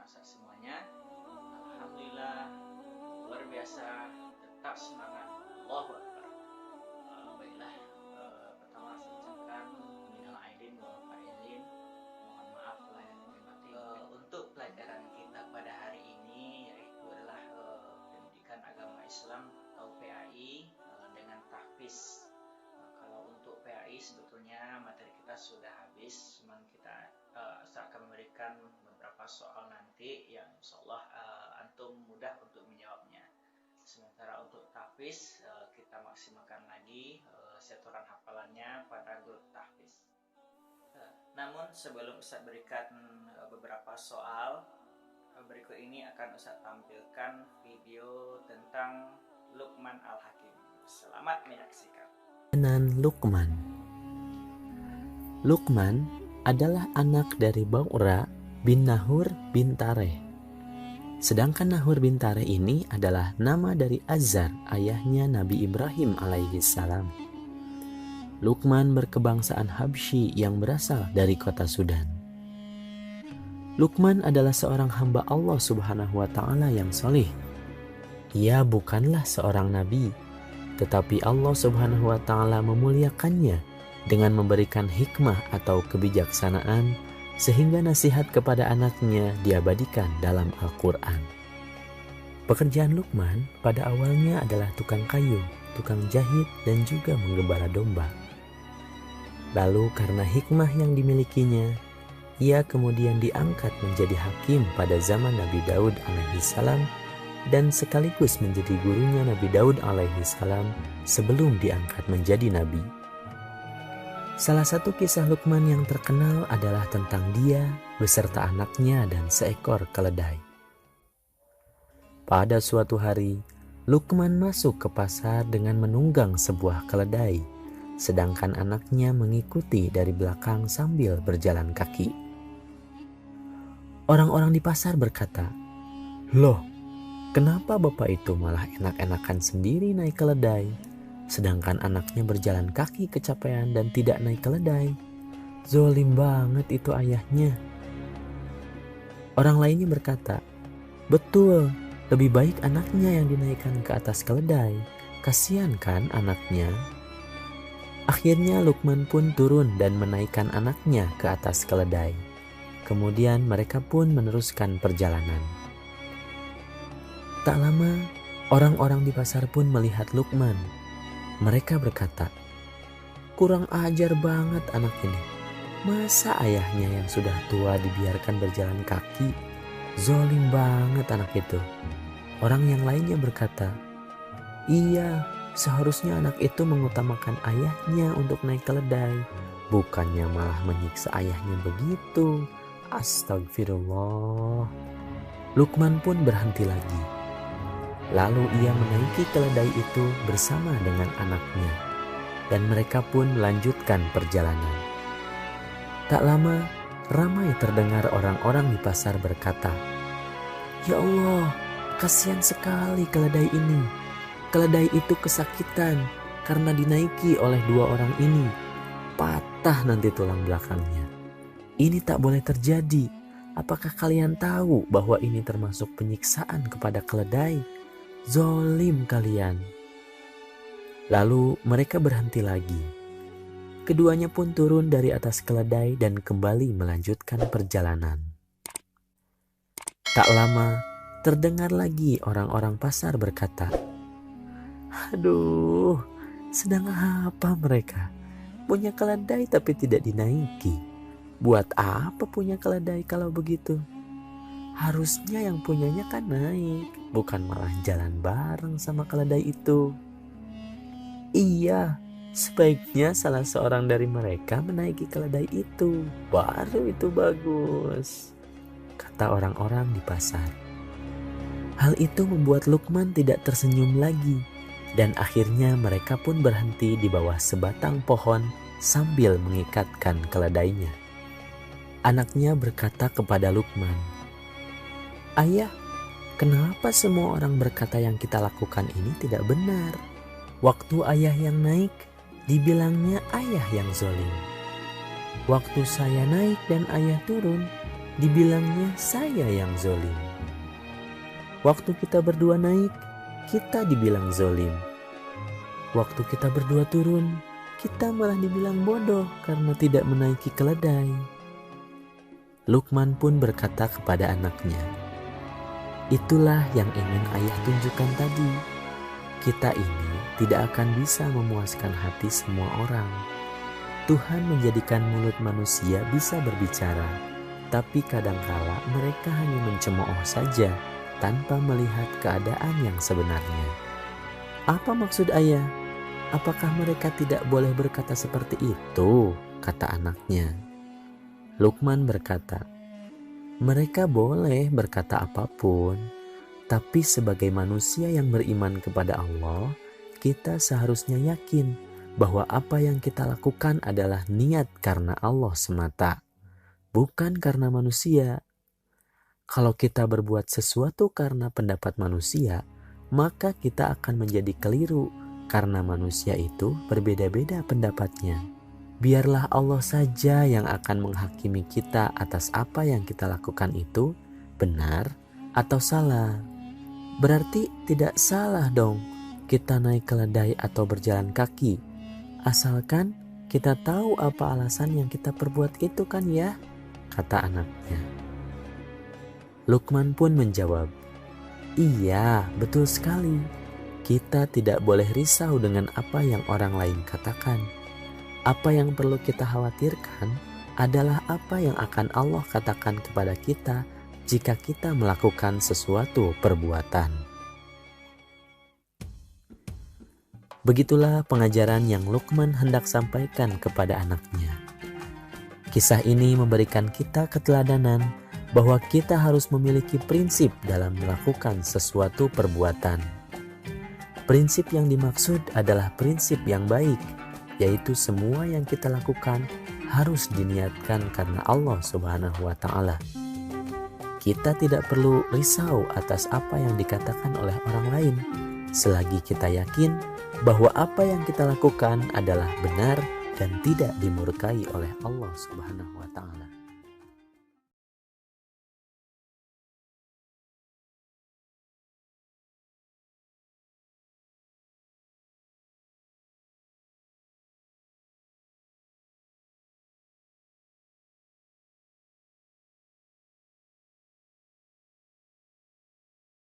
masak semuanya. Alhamdulillah, luar biasa, tetap semangat. Allahu Akbar. Baiklah, pertama saya ucapkan minal aidin wal faizin. Mohon maaf lahir dan batin. Untuk pelajaran kita pada hari ini yaitu adalah pendidikan agama Islam atau PAI dengan tahfiz. Kalau untuk PAI sebetulnya materi kita sudah habis, cuman kita akan memberikan beberapa soal nanti yang insyaallah antum mudah untuk menjawabnya. Sementara untuk tahfiz kita maksimalkan lagi setoran hafalannya pada grup tahfiz. Namun sebelum Ustaz berikan beberapa soal, berikut ini akan Ustaz tampilkan video tentang Luqman Al-Hakim. Selamat menyaksikan. Luqman. Luqman adalah anak dari Bau'ra bin Nahur bin Tareh. Sedangkan Nahur bin Tareh ini adalah nama dari Azar, ayahnya Nabi Ibrahim alaihi salam. Luqman berkebangsaan Habsyi yang berasal dari kota Sudan. Luqman adalah seorang hamba Allah subhanahu wa ta'ala yang soleh. Ia bukanlah seorang nabi, tetapi Allah subhanahu wa ta'ala memuliakannya dengan memberikan hikmah atau kebijaksanaan sehingga nasihat kepada anaknya diabadikan dalam Al-Quran. Pekerjaan Luqman pada awalnya adalah tukang kayu, tukang jahit, dan juga menggembala domba. Lalu karena hikmah yang dimilikinya, ia kemudian diangkat menjadi hakim pada zaman Nabi Daud alaihi salam dan sekaligus menjadi gurunya Nabi Daud alaihi salam sebelum diangkat menjadi nabi. Salah satu kisah Luqman yang terkenal adalah tentang dia beserta anaknya dan seekor keledai. Pada suatu hari, Luqman masuk ke pasar dengan menunggang sebuah keledai, sedangkan anaknya mengikuti dari belakang sambil berjalan kaki. Orang-orang di pasar berkata, "Loh, kenapa bapak itu malah enak-enakan sendiri naik keledai? Sedangkan anaknya berjalan kaki kecapean dan tidak naik keledai. Zolim banget itu ayahnya." Orang lainnya berkata, "Betul, lebih baik anaknya yang dinaikkan ke atas keledai. Kasian kan anaknya?" Akhirnya Luqman pun turun dan menaikkan anaknya ke atas keledai. Kemudian mereka pun meneruskan perjalanan. Tak lama, orang-orang di pasar pun melihat Luqman. Mereka berkata, "Kurang ajar banget anak ini. Masa ayahnya yang sudah tua dibiarkan berjalan kaki? Zolim banget anak itu." Orang yang lainnya berkata, "Iya, seharusnya anak itu mengutamakan ayahnya untuk naik keledai, bukannya malah menyiksa ayahnya begitu. Astagfirullah." Luqman pun berhenti lagi. Lalu ia menaiki keledai itu bersama dengan anaknya, dan mereka pun melanjutkan perjalanan. Tak lama, ramai terdengar orang-orang di pasar berkata, "Ya Allah, kasihan sekali keledai ini. Keledai itu kesakitan karena dinaiki oleh dua orang ini. Patah nanti tulang belakangnya. Ini tak boleh terjadi. Apakah kalian tahu bahwa ini termasuk penyiksaan kepada keledai? Zolim kalian." Lalu mereka berhenti lagi. Keduanya pun turun dari atas keledai dan kembali melanjutkan perjalanan. Tak lama, terdengar lagi orang-orang pasar berkata, "Aduh, sedang apa mereka? Punya keledai tapi tidak dinaiki. Buat apa punya keledai kalau begitu? Harusnya yang punyanya kan naik, bukan malah jalan bareng sama keledai itu. Iya, sebaiknya salah seorang dari mereka menaiki keledai itu, baru itu bagus," kata orang-orang di pasar. Hal itu membuat Luqman tidak tersenyum lagi, dan akhirnya mereka pun berhenti di bawah sebatang pohon sambil mengikatkan keledainya. Anaknya berkata kepada Luqman, "Ayah, kenapa semua orang berkata yang kita lakukan ini tidak benar? Waktu ayah yang naik, dibilangnya ayah yang zolim. Waktu saya naik dan ayah turun, dibilangnya saya yang zolim. Waktu kita berdua naik, kita dibilang zolim. Waktu kita berdua turun, kita malah dibilang bodoh karena tidak menaiki keledai. Luqman pun berkata kepada anaknya, itulah yang ingin ayah tunjukkan tadi. Kita ini tidak akan bisa memuaskan hati semua orang. Tuhan menjadikan mulut manusia bisa berbicara, tapi kadangkala mereka hanya mencemooh saja tanpa melihat keadaan yang sebenarnya. Apa maksud ayah? Apakah mereka tidak boleh berkata seperti itu? Kata anaknya. Luqman berkata, mereka boleh berkata apapun, tapi sebagai manusia yang beriman kepada Allah, kita seharusnya yakin bahwa apa yang kita lakukan adalah niat karena Allah semata, bukan karena manusia. Kalau kita berbuat sesuatu karena pendapat manusia, maka kita akan menjadi keliru karena manusia itu berbeda-beda pendapatnya. Biarlah Allah saja yang akan menghakimi kita atas apa yang kita lakukan itu benar atau salah. Berarti tidak salah dong kita naik keledai atau berjalan kaki, asalkan kita tahu apa alasan yang kita perbuat itu kan ya, kata anaknya. Luqman pun menjawab, iya betul sekali. Kita tidak boleh risau dengan apa yang orang lain katakan. Apa yang perlu kita khawatirkan adalah apa yang akan Allah katakan kepada kita jika kita melakukan sesuatu perbuatan. Begitulah pengajaran yang Luqman hendak sampaikan kepada anaknya. Kisah ini memberikan kita keteladanan bahwa kita harus memiliki prinsip dalam melakukan sesuatu perbuatan. Prinsip yang dimaksud adalah prinsip yang baik, yaitu semua yang kita lakukan harus diniatkan karena Allah Subhanahu wa Ta'ala. Kita tidak perlu risau atas apa yang dikatakan oleh orang lain, selagi kita yakin bahwa apa yang kita lakukan adalah benar dan tidak dimurkai oleh Allah Subhanahu wa Ta'ala.